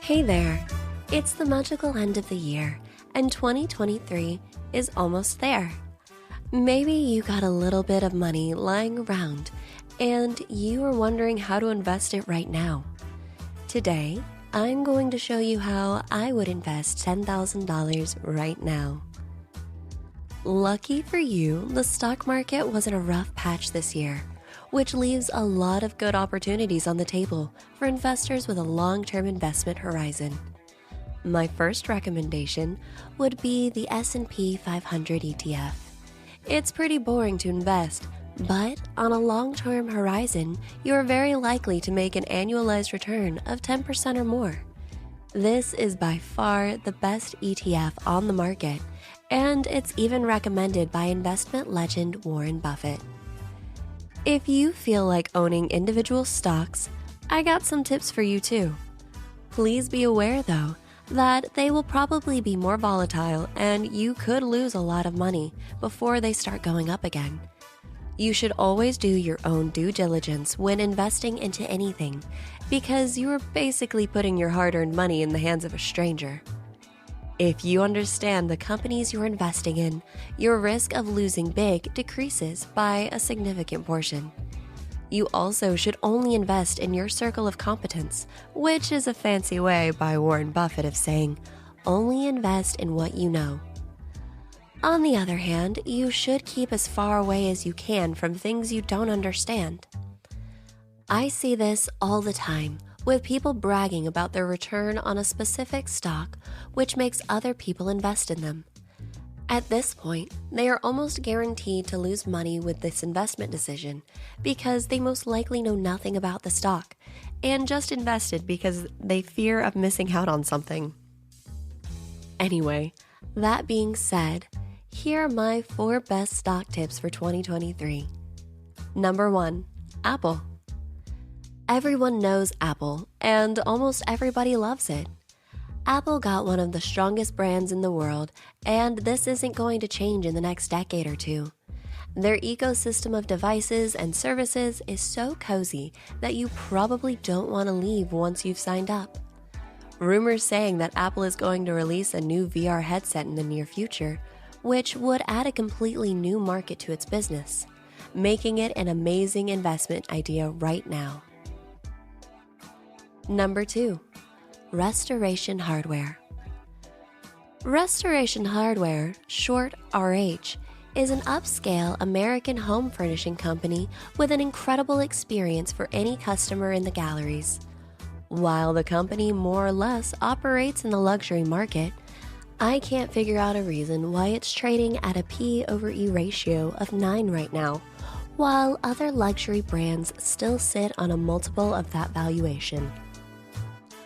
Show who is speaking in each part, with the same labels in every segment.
Speaker 1: Hey there! It's the magical end of the year, and 2023 is almost there. Maybe you got a little bit of money lying around, and you are wondering how to invest it right now. Today, I'm going to show you how I would invest $10,000 right now. Lucky for you, the stock market was in a rough patch this year, which leaves a lot of good opportunities on the table for investors with a long-term investment horizon. My first recommendation would be the S&P 500 ETF. It's pretty boring to invest, but on a long-term horizon, you are very likely to make an annualized return of 10% or more. This is by far the best ETF on the market, and it's even recommended by investment legend Warren Buffett. If you feel like owning individual stocks, I got some tips for you too. Please be aware though, that they will probably be more volatile and you could lose a lot of money before they start going up again. You should always do your own due diligence when investing into anything, because you are basically putting your hard-earned money in the hands of a stranger. If you understand the companies you're investing in, your risk of losing big decreases by a significant portion. You also should only invest in your circle of competence, which is a fancy way by Warren Buffett of saying, only invest in what you know. On the other hand, you should keep as far away as you can from things you don't understand. I see this all the time, with people bragging about their return on a specific stock, which makes other people invest in them. At this point, they are almost guaranteed to lose money with this investment decision because they most likely know nothing about the stock and just invested because they fear of missing out on something. Anyway, that being said, here are my 4 best stock tips for 2023. Number 1, Apple. Everyone knows Apple, and almost everybody loves it. Apple got one of the strongest brands in the world, and this isn't going to change in the next decade or two. Their ecosystem of devices and services is so cozy that you probably don't want to leave once you've signed up. Rumors saying that Apple is going to release a new VR headset in the near future, which would add a completely new market to its business, making it an amazing investment idea right now. Number 2, Restoration Hardware. Restoration Hardware, short RH, is an upscale American home furnishing company with an incredible experience for any customer in the galleries. While the company more or less operates in the luxury market, I can't figure out a reason why it's trading at a P/E ratio of 9 right now, while other luxury brands still sit on a multiple of that valuation.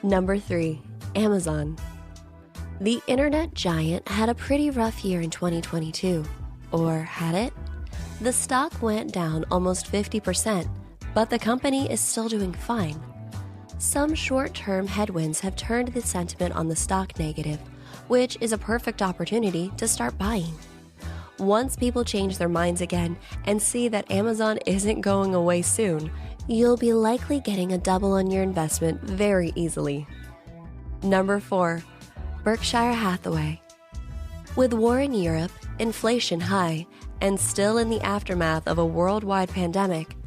Speaker 1: Number 3, Amazon. The internet giant had a pretty rough year in 2022. Or had it? The stock went down almost 50%, but the company is still doing fine. Some short-term headwinds have turned the sentiment on the stock negative, which is a perfect opportunity to start buying. Once people change their minds again and see that Amazon isn't going away soon, you'll be likely getting a double on your investment very easily. Number 4, Berkshire Hathaway. With war in Europe, inflation high, and still in the aftermath of a worldwide pandemic,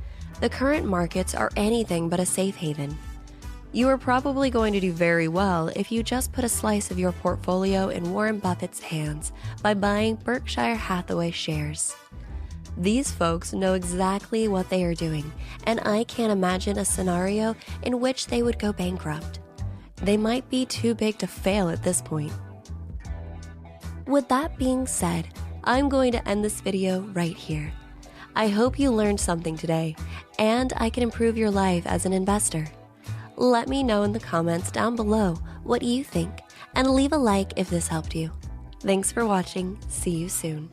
Speaker 1: the current markets are anything but a safe haven. You are probably going to do very well if you just put a slice of your portfolio in Warren Buffett's hands by buying Berkshire Hathaway shares. These folks know exactly what they are doing, and I can't imagine a scenario in which they would go bankrupt. They might be too big to fail at this point. With that being said, I'm going to end this video right here. I hope you learned something today, and I can improve your life as an investor. Let me know in the comments down below what you think, and leave a like if this helped you. Thanks for watching. See you soon.